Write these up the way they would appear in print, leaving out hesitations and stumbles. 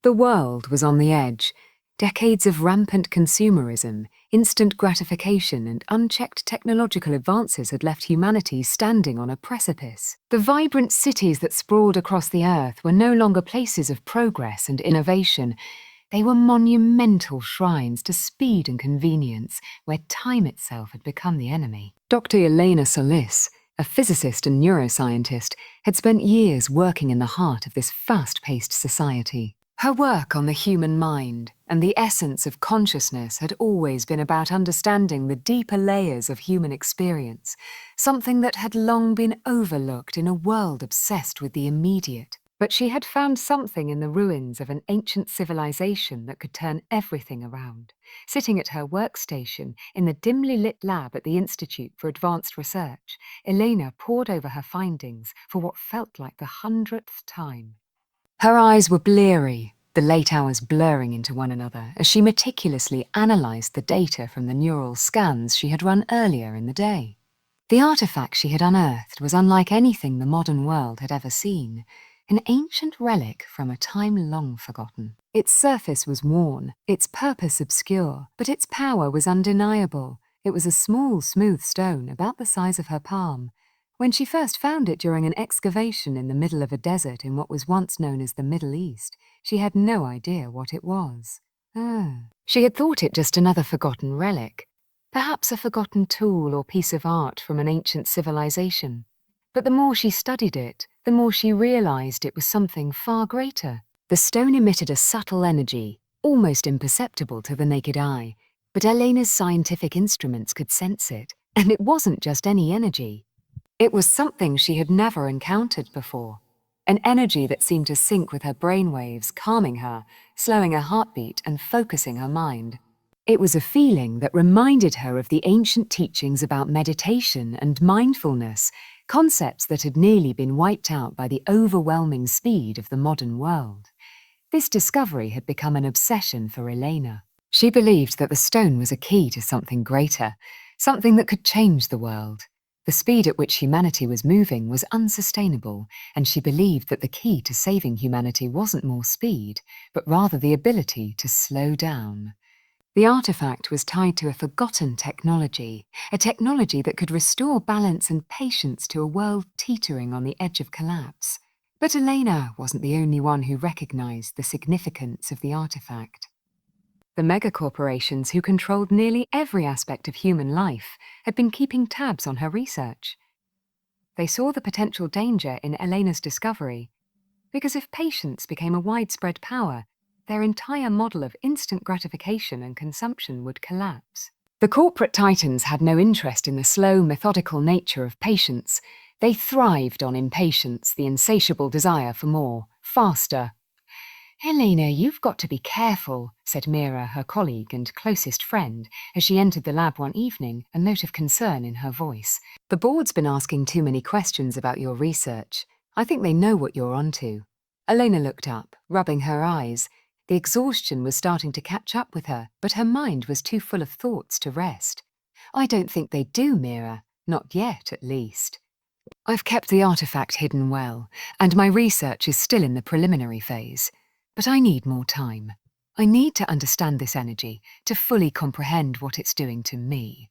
The world was on the edge. Decades of rampant consumerism, instant gratification, and unchecked technological advances had left humanity standing on a precipice. The vibrant cities that sprawled across the earth were no longer places of progress and innovation. They were monumental shrines to speed and convenience, where time itself had become the enemy. Dr. Elena Solis, a physicist and neuroscientist, had spent years working in the heart of this fast-paced society. Her work on the human mind and the essence of consciousness had always been about understanding the deeper layers of human experience, something that had long been overlooked in a world obsessed with the immediate. But she had found something in the ruins of an ancient civilization that could turn everything around. Sitting at her workstation in the dimly lit lab at the Institute for Advanced Research, Elena pored over her findings for what felt like the 100th time. Her eyes were bleary, the late hours blurring into one another as she meticulously analysed the data from the neural scans she had run earlier in the day. The artifact she had unearthed was unlike anything the modern world had ever seen, an ancient relic from a time long forgotten. Its surface was worn, its purpose obscure, but its power was undeniable. It was a small, smooth stone about the size of her palm. When she first found it during an excavation in the middle of a desert in what was once known as the Middle East, she had no idea what it was. She had thought it just another forgotten relic, perhaps a forgotten tool or piece of art from an ancient civilization. But the more she studied it, the more she realized it was something far greater. The stone emitted a subtle energy, almost imperceptible to the naked eye, but Elena's scientific instruments could sense it, and it wasn't just any energy. It was something she had never encountered before, an energy that seemed to sync with her brainwaves, calming her, slowing her heartbeat and focusing her mind. It was a feeling that reminded her of the ancient teachings about meditation and mindfulness, concepts that had nearly been wiped out by the overwhelming speed of the modern world. This discovery had become an obsession for Elena. She believed that the stone was a key to something greater, something that could change the world. The speed at which humanity was moving was unsustainable, and she believed that the key to saving humanity wasn't more speed, but rather the ability to slow down. The artifact was tied to a forgotten technology, a technology that could restore balance and patience to a world teetering on the edge of collapse. But Elena wasn't the only one who recognized the significance of the artifact. The megacorporations who controlled nearly every aspect of human life had been keeping tabs on her research. They saw the potential danger in Elena's discovery, because if patience became a widespread power, their entire model of instant gratification and consumption would collapse. The corporate titans had no interest in the slow, methodical nature of patience. They thrived on impatience, the insatiable desire for more, faster. "Elena, you've got to be careful," said Mira, her colleague and closest friend, as she entered the lab one evening, a note of concern in her voice. "The board's been asking too many questions about your research. I think they know what you're onto." Elena looked up, rubbing her eyes. The exhaustion was starting to catch up with her, but her mind was too full of thoughts to rest. "I don't think they do, Mira. Not yet, at least. I've kept the artifact hidden well, and my research is still in the preliminary phase. But I need more time. I need to understand this energy, to fully comprehend what it's doing to me."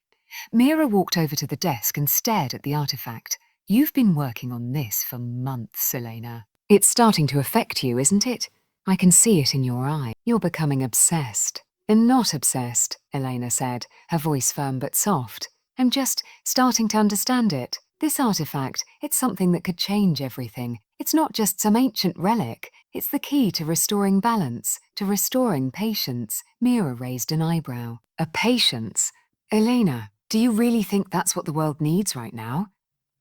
Mira walked over to the desk and stared at the artifact. "You've been working on this for months, Elena. It's starting to affect you, isn't it? I can see it in your eye. You're becoming obsessed." "I'm not obsessed," Elena said, her voice firm but soft. "I'm just starting to understand it. This artifact, it's something that could change everything. It's not just some ancient relic. It's the key to restoring balance, to restoring patience." Mira raised an eyebrow. "A patience? Elena, do you really think that's what the world needs right now?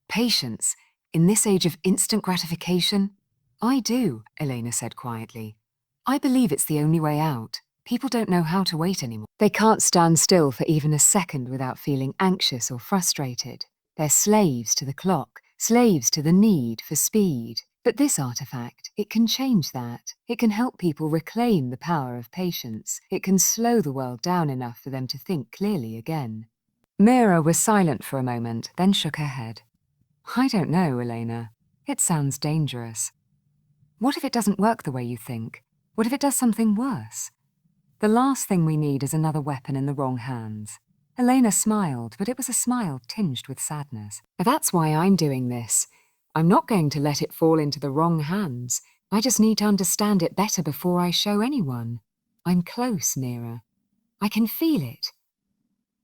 Patience, in this age of instant gratification?" "I do," Elena said quietly. "I believe it's the only way out. People don't know how to wait anymore. They can't stand still for even a second without feeling anxious or frustrated. They're slaves to the clock, slaves to the need for speed. But this artifact, it can change that. It can help people reclaim the power of patience. It can slow the world down enough for them to think clearly again." Mira was silent for a moment, then shook her head. "I don't know, Elena. It sounds dangerous. What if it doesn't work the way you think? What if it does something worse? The last thing we need is another weapon in the wrong hands. Elena smiled, but it was a smile tinged with sadness. That's why I'm doing this. I'm not going to let it fall into the wrong hands. I just need to understand it better before I show anyone. I'm close, Mira. I can feel it.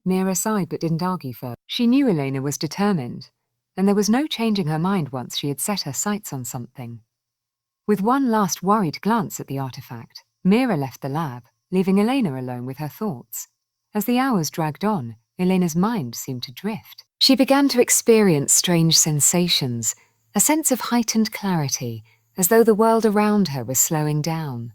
Mira sighed but didn't argue further. She knew Elena was determined, and there was no changing her mind once she had set her sights on something. With one last worried glance at the artifact, Mira left the lab, leaving Elena alone with her thoughts. As the hours dragged on, Elena's mind seemed to drift. She began to experience strange sensations, a sense of heightened clarity, as though the world around her was slowing down.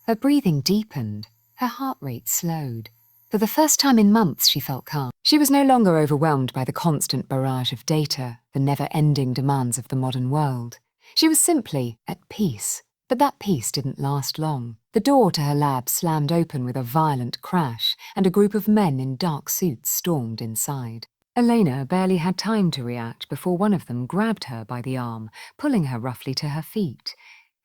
Her breathing deepened, her heart rate slowed. For the first time in months, she felt calm. She was no longer overwhelmed by the constant barrage of data, the never-ending demands of the modern world. She was simply at peace. But that peace didn't last long. The door to her lab slammed open with a violent crash, and a group of men in dark suits stormed inside. Elena barely had time to react before one of them grabbed her by the arm, pulling her roughly to her feet.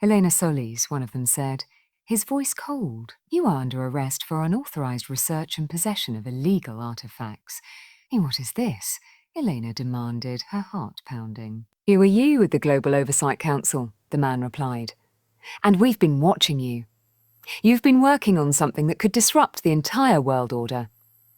Elena Solis, one of them said, his voice cold. "You are under arrest for unauthorized research and possession of illegal artifacts." "What is this?" Elena demanded, her heart pounding. "Who are you with the Global Oversight Council?" the man replied. "And we've been watching you. You've been working on something that could disrupt the entire world order.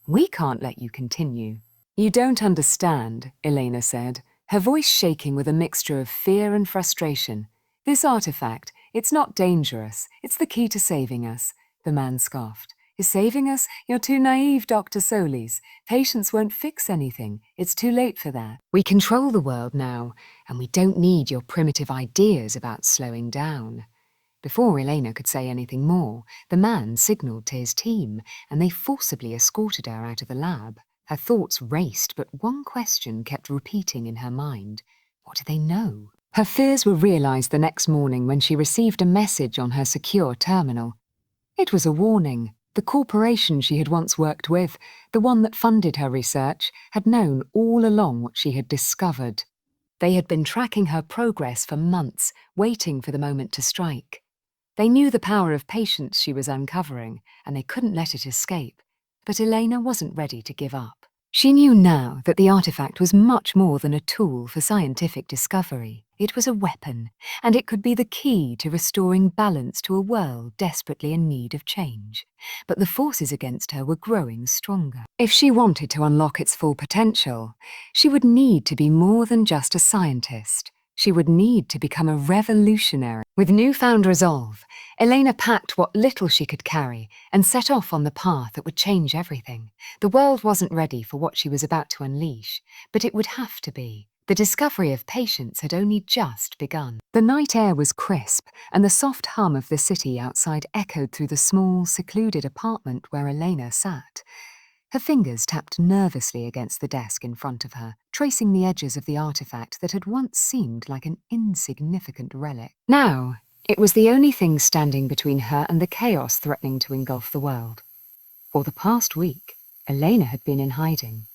We can't let you continue." "You don't understand," Elena said, her voice shaking with a mixture of fear and frustration. "This artifact, it's not dangerous. It's the key to saving us." The man scoffed. "Is saving us? You're too naive, Dr. Solis. Patients won't fix anything. It's too late for that. We control the world now, and we don't need your primitive ideas about slowing down." Before Elena could say anything more, the man signaled to his team, and they forcibly escorted her out of the lab. Her thoughts raced, but one question kept repeating in her mind. What did they know? Her fears were realized the next morning when she received a message on her secure terminal. It was a warning. The corporation she had once worked with, the one that funded her research, had known all along what she had discovered. They had been tracking her progress for months, waiting for the moment to strike. They knew the power of patience she was uncovering, and they couldn't let it escape. But Elena wasn't ready to give up. She knew now that the artifact was much more than a tool for scientific discovery. It was a weapon, and it could be the key to restoring balance to a world desperately in need of change. But the forces against her were growing stronger. If she wanted to unlock its full potential, she would need to be more than just a scientist. She would need to become a revolutionary. With newfound resolve, Elena packed what little she could carry and set off on the path that would change everything. The world wasn't ready for what she was about to unleash, but it would have to be. The discovery of patience had only just begun. The night air was crisp, and the soft hum of the city outside echoed through the small, secluded apartment where Elena sat. Her fingers tapped nervously against the desk in front of her, tracing the edges of the artifact that had once seemed like an insignificant relic. Now, it was the only thing standing between her and the chaos threatening to engulf the world. For the past week, Elena had been in hiding,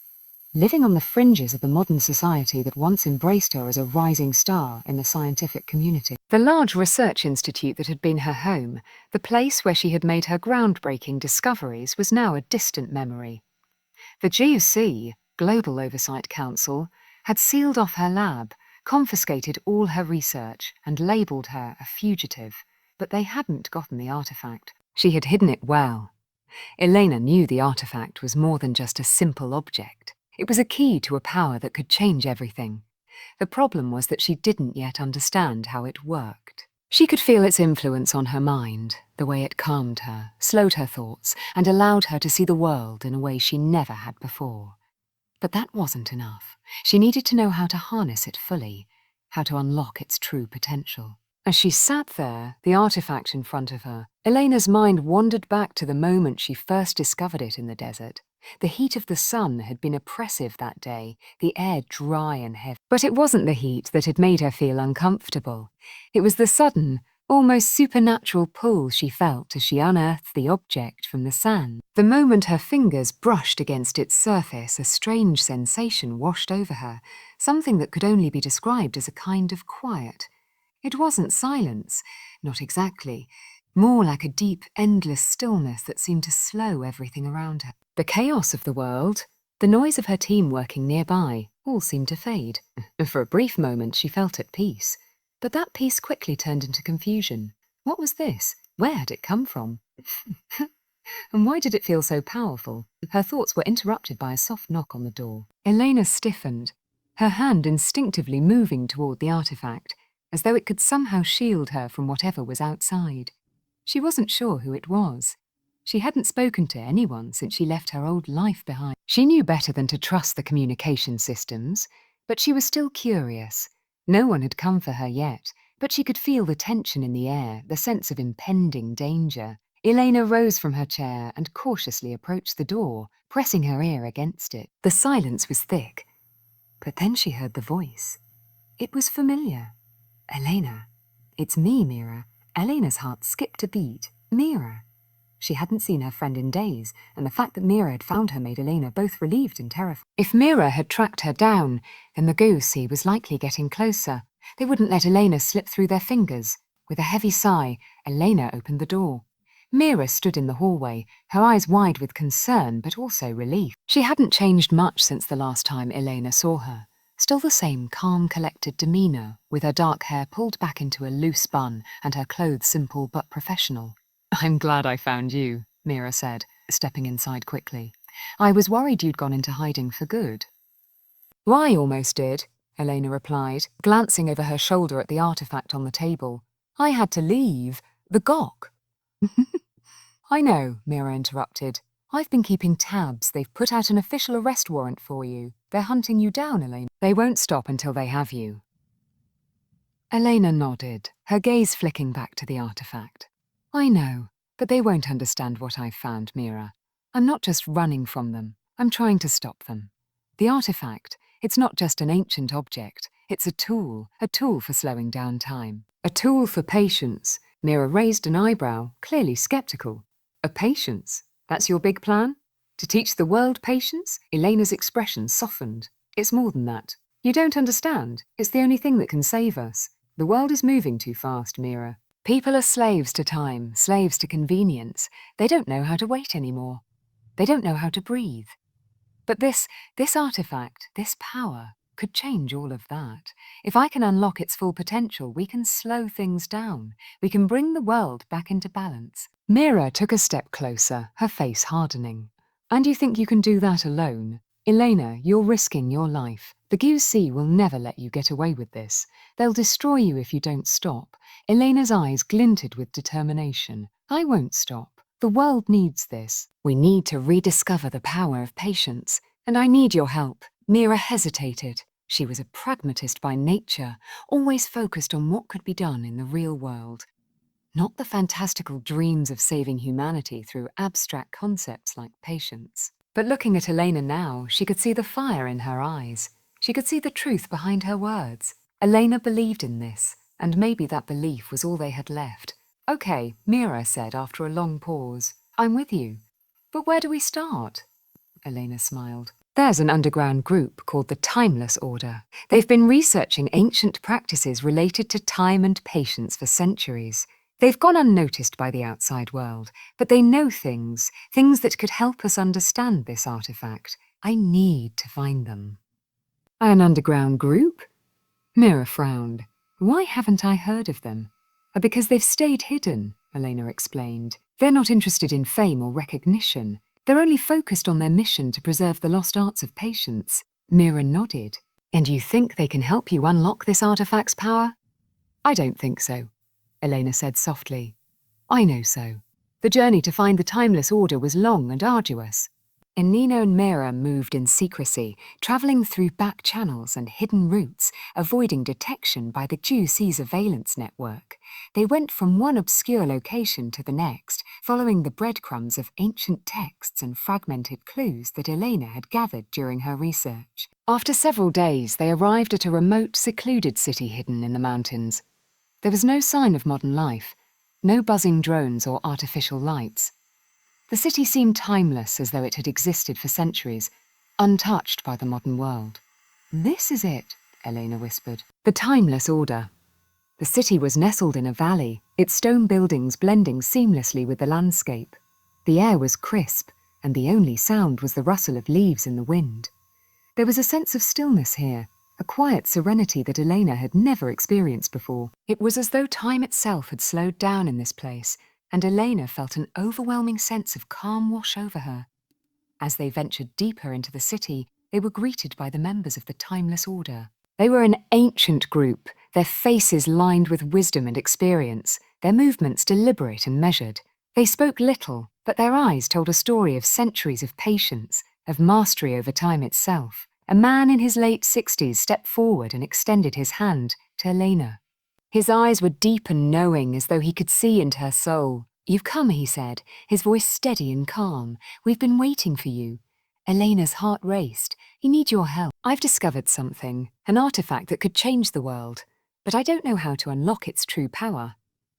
living on the fringes of the modern society that once embraced her as a rising star in the scientific community. The large research institute that had been her home, the place where she had made her groundbreaking discoveries, was now a distant memory. The GOC, Global Oversight Council, had sealed off her lab, confiscated all her research, and labelled her a fugitive, but they hadn't gotten the artifact. She had hidden it well. Elena knew the artifact was more than just a simple object. It was a key to a power that could change everything. The problem was that she didn't yet understand how it worked. She could feel its influence on her mind, the way it calmed her, slowed her thoughts, and allowed her to see the world in a way she never had before. But that wasn't enough. She needed to know how to harness it fully, how to unlock its true potential. As she sat there, the artifact in front of her, Elena's mind wandered back to the moment she first discovered it in the desert. The heat of the sun had been oppressive that day, the air dry and heavy. But it wasn't the heat that had made her feel uncomfortable. It was the sudden, almost supernatural pull she felt as she unearthed the object from the sand. The moment her fingers brushed against its surface, a strange sensation washed over her, something that could only be described as a kind of quiet. It wasn't silence, not exactly, more like a deep, endless stillness that seemed to slow everything around her. The chaos of the world, the noise of her team working nearby, all seemed to fade. For a brief moment, she felt at peace. But that peace quickly turned into confusion. What was this? Where had it come from? And why did it feel so powerful? Her thoughts were interrupted by a soft knock on the door. Elena stiffened, her hand instinctively moving toward the artifact, as though it could somehow shield her from whatever was outside. She wasn't sure who it was. She hadn't spoken to anyone since she left her old life behind. She knew better than to trust the communication systems, but she was still curious. No one had come for her yet, but she could feel the tension in the air, the sense of impending danger. Elena rose from her chair and cautiously approached the door, pressing her ear against it. The silence was thick, but then she heard the voice. It was familiar. Elena. It's me, Mira. Elena's heart skipped a beat. Mira. She hadn't seen her friend in days, and the fact that Mira had found her made Elena both relieved and terrified. If Mira had tracked her down, then the Goosey was likely getting closer. They wouldn't let Elena slip through their fingers. With a heavy sigh, Elena opened the door. Mira stood in the hallway, her eyes wide with concern but also relief. She hadn't changed much since the last time Elena saw her. Still the same calm, collected demeanour, with her dark hair pulled back into a loose bun and her clothes simple but professional. "I'm glad I found you," Mira said, stepping inside quickly. "I was worried you'd gone into hiding for good." "Well, I almost did," Elena replied, glancing over her shoulder at the artifact on the table. "I had to leave. The Gok." "I know," Mira interrupted. "I've been keeping tabs. They've put out an official arrest warrant for you. They're hunting you down, Elena. They won't stop until they have you." Elena nodded, her gaze flicking back to the artifact. "I know, but they won't understand what I've found, Mira. I'm not just running from them. I'm trying to stop them. The artifact, it's not just an ancient object. It's a tool for slowing down time. A tool for patience." Mira raised an eyebrow, clearly skeptical. "A patience? That's your big plan? To teach the world patience?" Elena's expression softened. "It's more than that. You don't understand. It's the only thing that can save us. The world is moving too fast, Mira. People are slaves to time, slaves to convenience. They don't know how to wait anymore. They don't know how to breathe. But this artifact, this power, could change all of that. If I can unlock its full potential, we can slow things down. We can bring the world back into balance." Mira took a step closer, her face hardening. "And you think you can do that alone? Elena, you're risking your life. The Goosey will never let you get away with this. They'll destroy you if you don't stop." Elena's eyes glinted with determination. "I won't stop. The world needs this. We need to rediscover the power of patience. And I need your help." Mira hesitated. She was a pragmatist by nature, always focused on what could be done in the real world. Not the fantastical dreams of saving humanity through abstract concepts like patience. But looking at Elena now, she could see the fire in her eyes. She could see the truth behind her words. Elena believed in this, and maybe that belief was all they had left. "Okay," Mira said after a long pause. "I'm with you. But where do we start?" Elena smiled. "There's an underground group called the Timeless Order. They've been researching ancient practices related to time and patience for centuries. They've gone unnoticed by the outside world, but they know things that could help us understand this artifact. I need to find them." "An underground group?" Mira frowned. "Why haven't I heard of them?" "Because they've stayed hidden," Elena explained. "They're not interested in fame or recognition. They're only focused on their mission to preserve the lost arts of patience." Mira nodded. "And you think they can help you unlock this artifact's power?" "I don't think so," Elena said softly. "I know so. The journey to find the Timeless Order was long and arduous." Nino and Mira moved in secrecy, travelling through back channels and hidden routes, avoiding detection by the Goosey surveillance network. They went from one obscure location to the next, following the breadcrumbs of ancient texts and fragmented clues that Elena had gathered during her research. After several days, they arrived at a remote, secluded city hidden in the mountains. There was no sign of modern life, no buzzing drones or artificial lights. The city seemed timeless, as though it had existed for centuries, untouched by the modern world. "This is it," Elena whispered. "The Timeless Order. The city was nestled in a valley, its stone buildings blending seamlessly with the landscape. The air was crisp, and the only sound was the rustle of leaves in the wind. There was a sense of stillness here, a quiet serenity that Elena had never experienced before. It was as though time itself had slowed down in this place, and Elena felt an overwhelming sense of calm wash over her. As they ventured deeper into the city, they were greeted by the members of the Timeless Order. They were an ancient group, their faces lined with wisdom and experience, their movements deliberate and measured. They spoke little, but their eyes told a story of centuries of patience, of mastery over time itself. A man in his late 60s stepped forward and extended his hand to Elena. His eyes were deep and knowing, as though he could see into her soul. "You've come," he said, his voice steady and calm. "We've been waiting for you." Elena's heart raced. "You need your help. I've discovered something, an artifact that could change the world, but I don't know how to unlock its true power."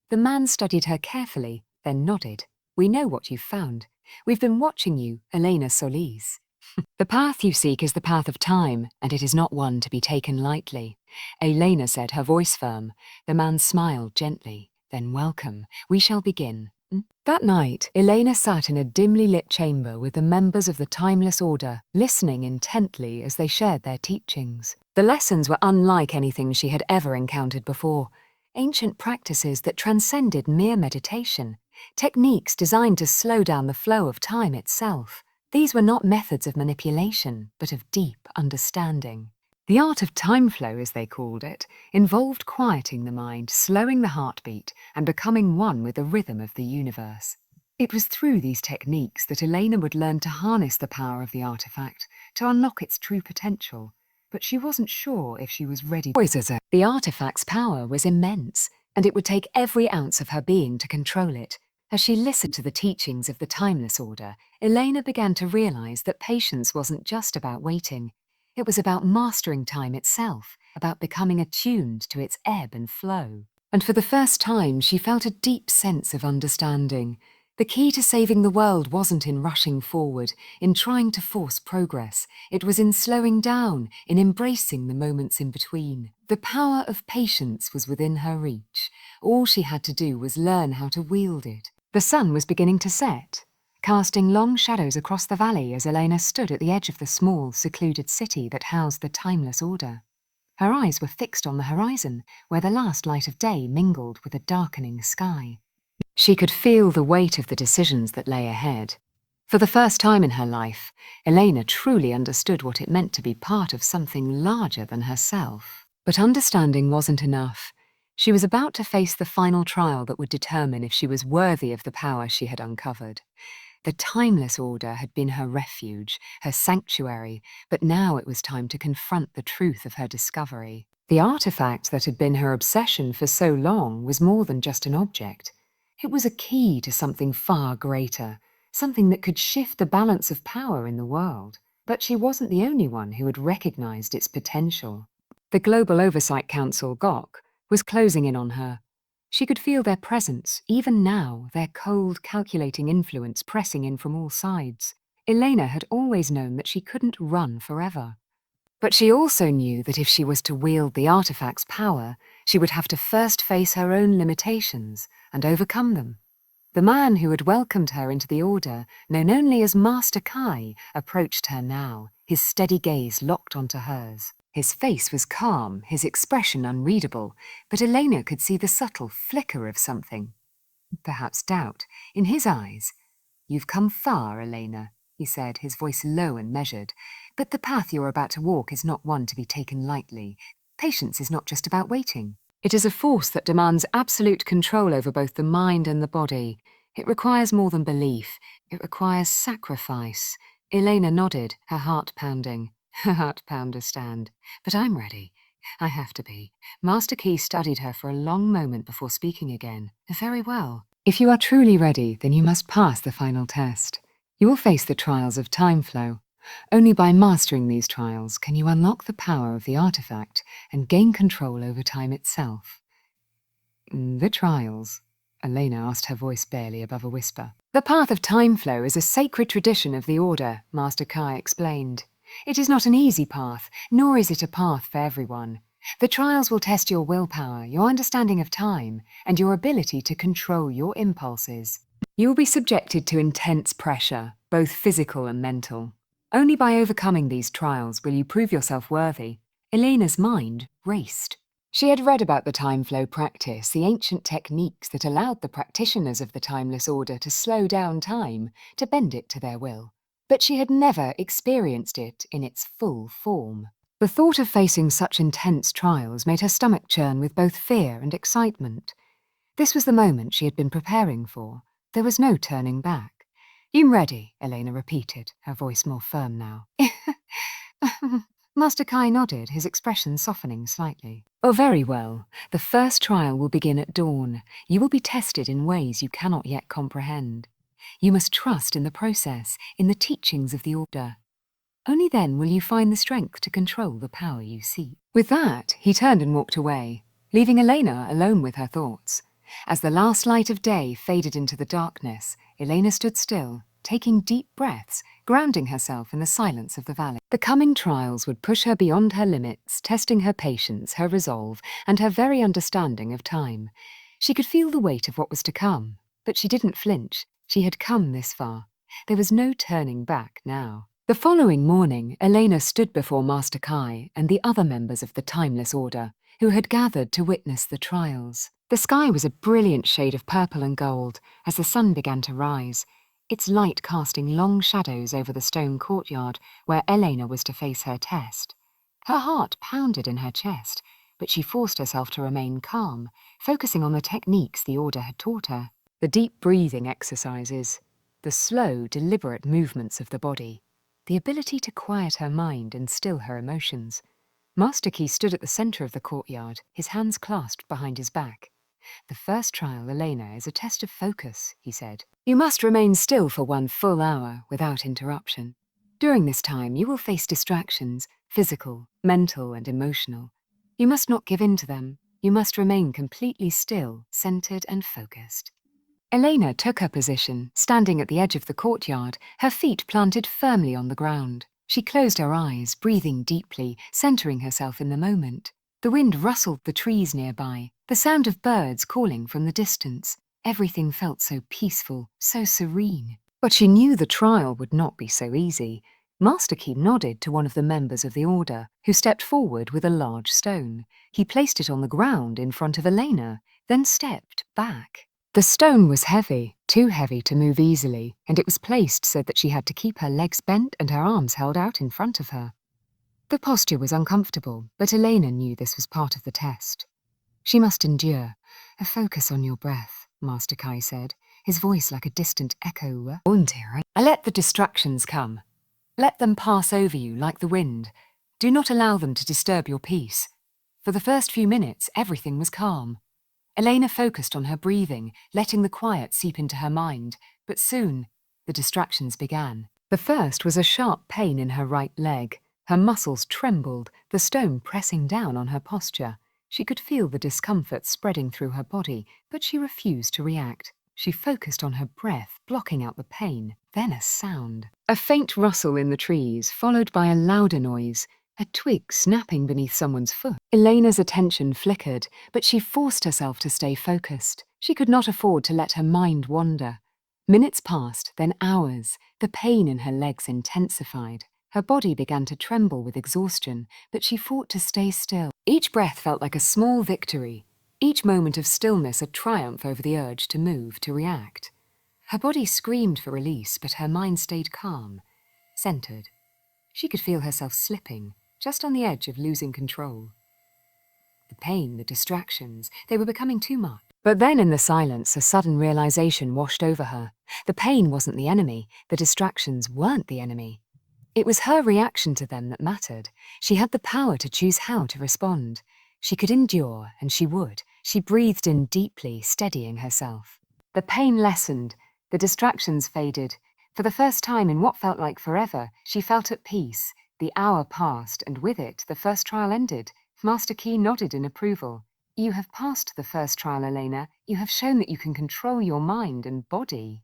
The man studied her carefully, then nodded. "We know what you've found. We've been watching you, Elena Solis. The path you seek is the path of time, and it is not one to be taken lightly." Elena said, her voice firm. The man smiled gently. "Then welcome. We shall begin." That night, Elena sat in a dimly lit chamber with the members of the Timeless Order, listening intently as they shared their teachings. The lessons were unlike anything she had ever encountered before. Ancient practices that transcended mere meditation, techniques designed to slow down the flow of time itself. These were not methods of manipulation, but of deep understanding. The art of Timeflow, as they called it, involved quieting the mind, slowing the heartbeat, and becoming one with the rhythm of the universe. It was through these techniques that Elena would learn to harness the power of the artifact, to unlock its true potential. But she wasn't sure if she was ready. The artifact's power was immense, and it would take every ounce of her being to control it. As she listened to the teachings of the Timeless Order, Elena began to realize that patience wasn't just about waiting. It was about mastering time itself, about becoming attuned to its ebb and flow. And for the first time, she felt a deep sense of understanding. The key to saving the world wasn't in rushing forward, in trying to force progress. It was in slowing down, in embracing the moments in between. The power of patience was within her reach. All she had to do was learn how to wield it. The sun was beginning to set, casting long shadows across the valley as Elena stood at the edge of the small, secluded city that housed the Timeless Order. Her eyes were fixed on the horizon, where the last light of day mingled with a darkening sky. She could feel the weight of the decisions that lay ahead. For the first time in her life, Elena truly understood what it meant to be part of something larger than herself. But understanding wasn't enough. She was about to face the final trial that would determine if she was worthy of the power she had uncovered. The Timeless Order had been her refuge, her sanctuary, but now it was time to confront the truth of her discovery. The artifact that had been her obsession for so long was more than just an object. It was a key to something far greater, something that could shift the balance of power in the world. But she wasn't the only one who had recognized its potential. The Global Oversight Council, GOC, was closing in on her. She could feel their presence, even now, their cold, calculating influence pressing in from all sides. Elena had always known that she couldn't run forever. But she also knew that if she was to wield the artifact's power, she would have to first face her own limitations and overcome them. The man who had welcomed her into the Order, known only as Master Kai, approached her now, his steady gaze locked onto hers. His face was calm, his expression unreadable, but Elena could see the subtle flicker of something. Perhaps doubt, in his eyes. "You've come far, Elena," he said, his voice low and measured. "But the path you're about to walk is not one to be taken lightly. Patience is not just about waiting. It is a force that demands absolute control over both the mind and the body. It requires more than belief. It requires sacrifice." Elena nodded, her heart pounding. Her heart pounder stand. "But I'm ready. I have to be." Master Key studied her for a long moment before speaking again. "Very well. If you are truly ready, then you must pass the final test. You will face the trials of Timeflow. Only by mastering these trials can you unlock the power of the artifact and gain control over time itself." "The trials?" Elena asked, her voice barely above a whisper. "The path of Timeflow is a sacred tradition of the Order," Master Kai explained. "It is not an easy path, nor is it a path for everyone. The trials will test your willpower, your understanding of time, and your ability to control your impulses. You will be subjected to intense pressure, both physical and mental. Only by overcoming these trials will you prove yourself worthy. Elena's mind raced. She had read about the Timeflow practice, the ancient techniques that allowed the practitioners of the timeless order to slow down time, to bend it to their will. But she had never experienced it in its full form. The thought of facing such intense trials made her stomach churn with both fear and excitement. This was the moment she had been preparing for. There was no turning back. "I'm ready," Elena repeated, her voice more firm now. Master Kai nodded, his expression softening slightly. "Oh, very well. The first trial will begin at dawn. You will be tested in ways you cannot yet comprehend. You must trust in the process, in the teachings of the order. Only then will you find the strength to control the power you seek." With that, he turned and walked away, leaving Elena alone with her thoughts. As the last light of day faded into the darkness, Elena stood still, taking deep breaths, grounding herself in the silence of the valley. The coming trials would push her beyond her limits, testing her patience, her resolve, and her very understanding of time. She could feel the weight of what was to come, but she didn't flinch. She had come this far. There was no turning back now. The following morning, Elena stood before Master Kai and the other members of the Timeless Order, who had gathered to witness the trials. The sky was a brilliant shade of purple and gold as the sun began to rise, its light casting long shadows over the stone courtyard where Elena was to face her test. Her heart pounded in her chest, but she forced herself to remain calm, focusing on the techniques the Order had taught her. The deep breathing exercises, the slow, deliberate movements of the body, the ability to quiet her mind and still her emotions. Master Key stood at the centre of the courtyard, his hands clasped behind his back. "The first trial, Elena, is a test of focus," he said. "You must remain still for 1 full hour without interruption. During this time, you will face distractions, physical, mental, and emotional. You must not give in to them. You must remain completely still, centred and focused." Elena took her position, standing at the edge of the courtyard, her feet planted firmly on the ground. She closed her eyes, breathing deeply, centering herself in the moment. The wind rustled the trees nearby, the sound of birds calling from the distance. Everything felt so peaceful, so serene. But she knew the trial would not be so easy. Master Key nodded to one of the members of the Order, who stepped forward with a large stone. He placed it on the ground in front of Elena, then stepped back. The stone was heavy, too heavy to move easily, and it was placed so that she had to keep her legs bent and her arms held out in front of her. The posture was uncomfortable, but Elena knew this was part of the test. She must endure. "A focus on your breath," Master Kai said, his voice like a distant echo. "Let the distractions come. Let them pass over you like the wind. Do not allow them to disturb your peace." For the first few minutes, everything was calm. Elena focused on her breathing, letting the quiet seep into her mind, but soon the distractions began. The first was a sharp pain in her right leg. Her muscles trembled, the stone pressing down on her posture. She could feel the discomfort spreading through her body, but she refused to react. She focused on her breath, blocking out the pain. Then a sound. A faint rustle in the trees, followed by a louder noise. A twig snapping beneath someone's foot. Elena's attention flickered, but she forced herself to stay focused. She could not afford to let her mind wander. Minutes passed, then hours. The pain in her legs intensified. Her body began to tremble with exhaustion, but she fought to stay still. Each breath felt like a small victory. Each moment of stillness a triumph over the urge to move, to react. Her body screamed for release, but her mind stayed calm, centered. She could feel herself slipping, just on the edge of losing control. The pain, the distractions, they were becoming too much. But then in the silence, a sudden realization washed over her. The pain wasn't the enemy, the distractions weren't the enemy. It was her reaction to them that mattered. She had the power to choose how to respond. She could endure, and she would. She breathed in deeply, steadying herself. The pain lessened, the distractions faded. For the first time in what felt like forever, she felt at peace. The hour passed, and with it, the first trial ended. Master Key nodded in approval. "You have passed the first trial, Elena. You have shown that you can control your mind and body."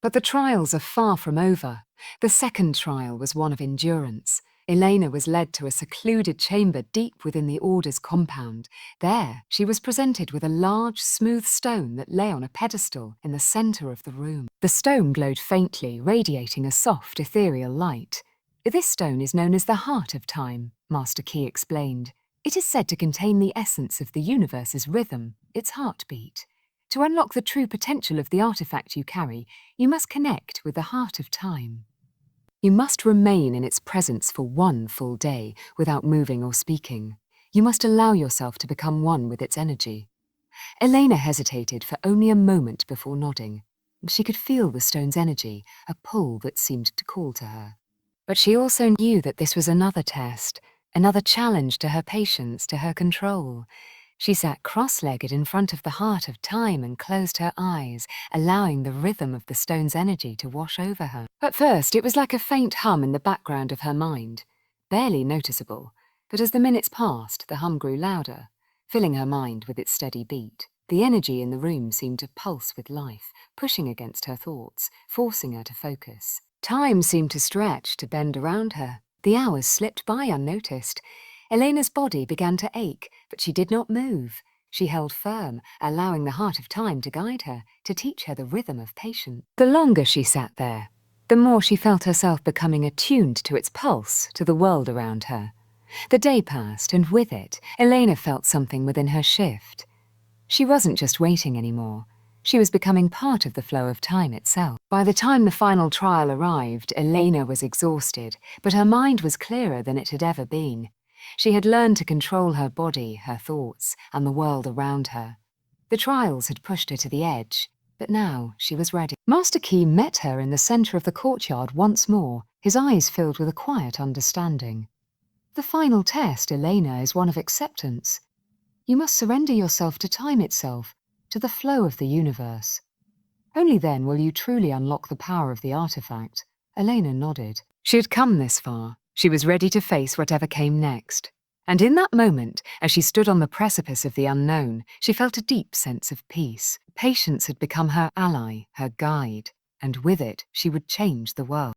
But the trials are far from over. The second trial was one of endurance. Elena was led to a secluded chamber deep within the Order's compound. There, she was presented with a large, smooth stone that lay on a pedestal in the center of the room. The stone glowed faintly, radiating a soft, ethereal light. This stone is known as the Heart of Time, Master Key explained. It is said to contain the essence of the universe's rhythm, its heartbeat. To unlock the true potential of the artifact you carry, you must connect with the Heart of Time. You must remain in its presence for one full day without moving or speaking. You must allow yourself to become one with its energy. Elena hesitated for only a moment before nodding. She could feel the stone's energy, a pull that seemed to call to her. But she also knew that this was another test, another challenge to her patience, to her control. She sat cross-legged in front of the Heart of Time and closed her eyes, allowing the rhythm of the stone's energy to wash over her. At first, it was like a faint hum in the background of her mind, barely noticeable, but as the minutes passed, the hum grew louder, filling her mind with its steady beat. The energy in the room seemed to pulse with life, pushing against her thoughts, forcing her to focus. Time seemed to stretch, to bend around her. The hours slipped by unnoticed. Elena's body began to ache, but she did not move. She held firm, allowing the Heart of Time to guide her, to teach her the rhythm of patience. The longer she sat there, the more she felt herself becoming attuned to its pulse, to the world around her. The day passed, and with it, Elena felt something within her shift. She wasn't just waiting anymore. She was becoming part of the flow of time itself. By the time the final trial arrived, Elena was exhausted, but her mind was clearer than it had ever been. She had learned to control her body, her thoughts, and the world around her. The trials had pushed her to the edge, but now she was ready. Master Key met her in the center of the courtyard once more, his eyes filled with a quiet understanding. The final test, Elena, is one of acceptance. You must surrender yourself to time itself, to the flow of the universe. Only then will you truly unlock the power of the artifact. Elena nodded. She had come this far. She was ready to face whatever came next. And in that moment, as she stood on the precipice of the unknown, she felt a deep sense of peace. Patience had become her ally, her guide, and with it, she would change the world.